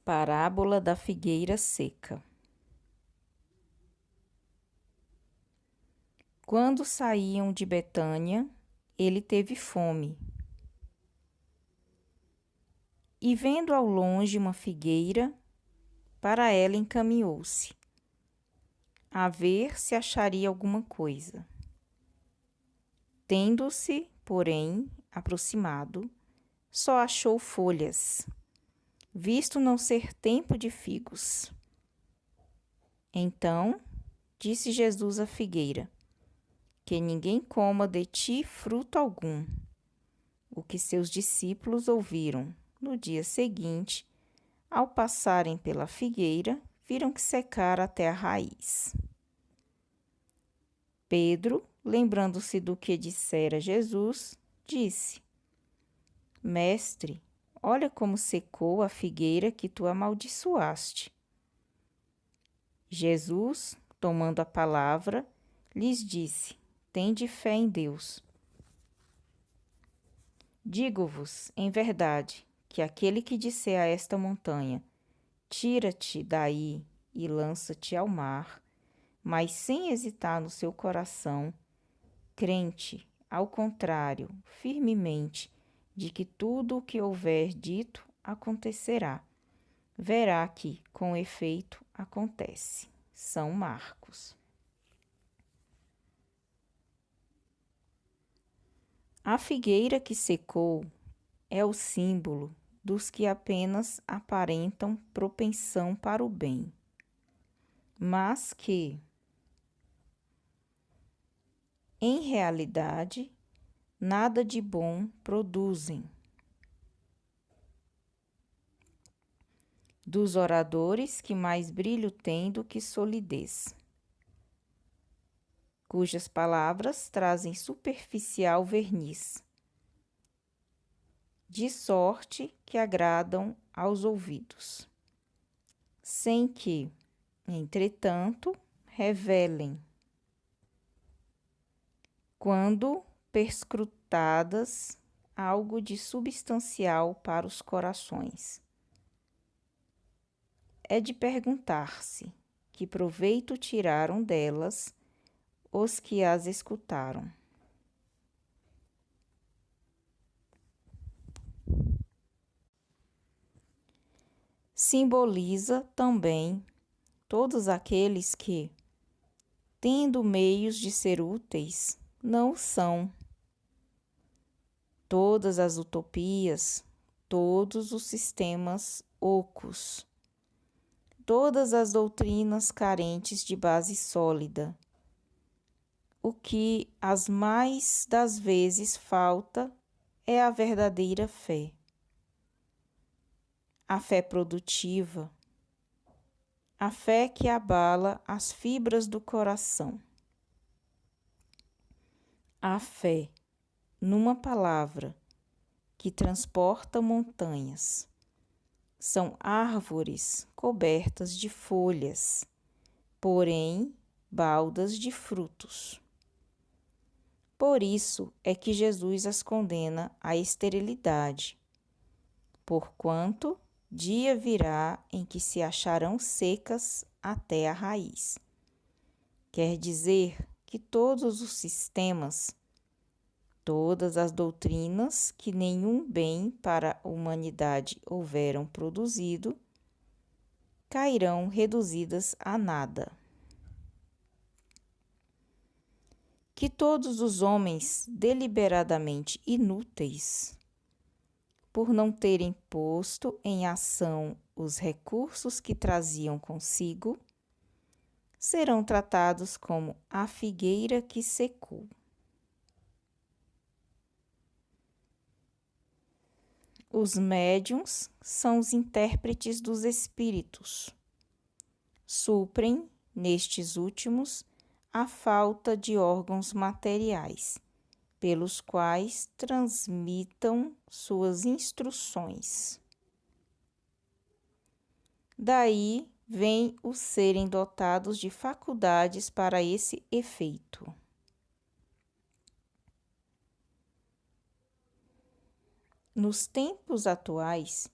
Parábola da figueira seca. Quando saíam de Betânia, ele teve fome. E vendo ao longe uma figueira, para ela encaminhou-se, a ver se acharia alguma coisa. Tendo-se, porém, aproximado, só achou folhas, visto não ser tempo de figos. Então disse Jesus à figueira: que ninguém coma de ti fruto algum. O que seus discípulos ouviram no dia seguinte, ao passarem pela figueira, viram que secara até a raiz. Pedro, lembrando-se do que dissera Jesus, disse: Mestre, olha como secou a figueira que tu amaldiçoaste. Jesus, tomando a palavra, lhes disse: Tende fé em Deus. Digo-vos, em verdade, que aquele que disser a esta montanha: Tira-te daí e lança-te ao mar, mas sem hesitar no seu coração, crente, ao contrário, firmemente, de que tudo o que houver dito acontecerá, verá que, com efeito, acontece. São Marcos. A figueira que secou é o símbolo dos que apenas aparentam propensão para o bem, mas que, em realidade, nada de bom produzem. Dos oradores que mais brilho têm do que solidez, cujas palavras trazem superficial verniz, de sorte que agradam aos ouvidos, sem que, entretanto, revelem, quando perscrutadas, algo de substancial para os corações. É de perguntar-se que proveito tiraram delas os que as escutaram. Simboliza também todos aqueles que, tendo meios de ser úteis, não o são. Todas as utopias, todos os sistemas ocos, todas as doutrinas carentes de base sólida. O que as mais das vezes falta é a verdadeira fé. A fé produtiva, a fé que abala as fibras do coração. A fé, numa palavra, que transporta montanhas. São árvores cobertas de folhas, porém baldas de frutos. Por isso é que Jesus as condena à esterilidade, porquanto dia virá em que se acharão secas até a raiz. Quer dizer que todos os sistemas, todas as doutrinas que nenhum bem para a humanidade houveram produzido, cairão reduzidas a nada. Que todos os homens deliberadamente inúteis, por não terem posto em ação os recursos que traziam consigo, serão tratados como a figueira que secou. Os médiuns são os intérpretes dos espíritos. Suprem, nestes últimos, a falta de órgãos materiais, pelos quais transmitam suas instruções. Daí vem o serem dotados de faculdades para esse efeito. Nos tempos atuais,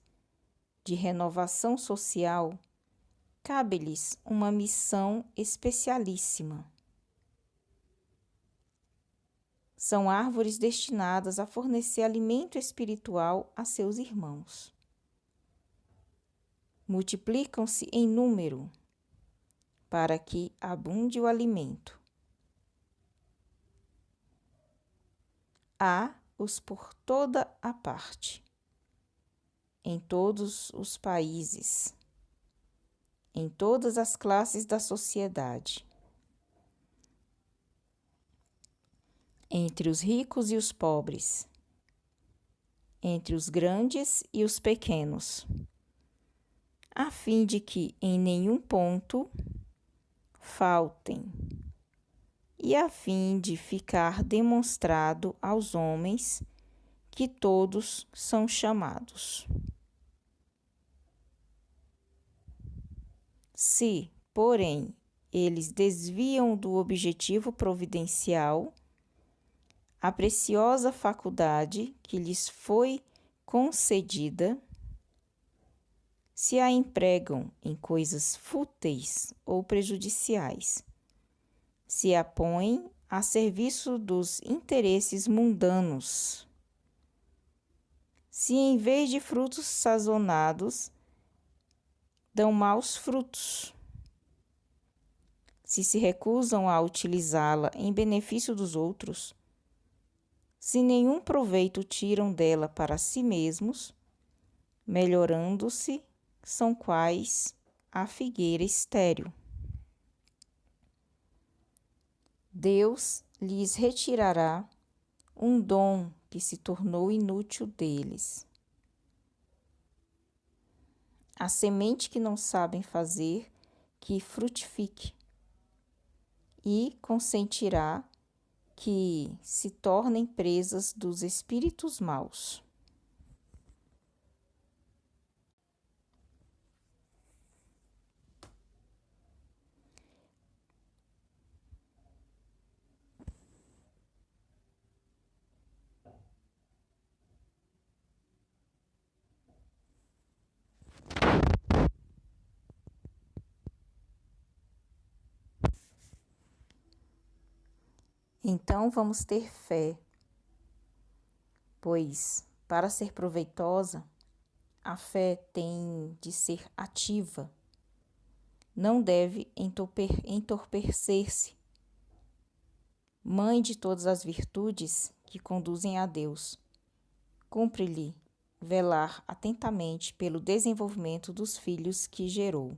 de renovação social, cabe-lhes uma missão especialíssima. São árvores destinadas a fornecer alimento espiritual a seus irmãos. Multiplicam-se em número, para que abunde o alimento. Há-os por toda a parte, em todos os países, em todas as classes da sociedade, entre os ricos e os pobres, entre os grandes e os pequenos, a fim de que em nenhum ponto faltem, e a fim de ficar demonstrado aos homens que todos são chamados. Se, porém, eles desviam do objetivo providencial, a preciosa faculdade que lhes foi concedida, se a empregam em coisas fúteis ou prejudiciais, se a põem a serviço dos interesses mundanos, se em vez de frutos sazonados, dão maus frutos, se recusam a utilizá-la em benefício dos outros, se nenhum proveito tiram dela para si mesmos, melhorando-se, são quais a figueira estéril. Deus lhes retirará um dom que se tornou inútil deles. A semente que não sabem fazer, que frutifique, e consentirá que se tornem presas dos espíritos maus. Então vamos ter fé, pois para ser proveitosa, a fé tem de ser ativa, não deve entorpecer-se. Mãe de todas as virtudes que conduzem a Deus, cumpre-lhe velar atentamente pelo desenvolvimento dos filhos que gerou.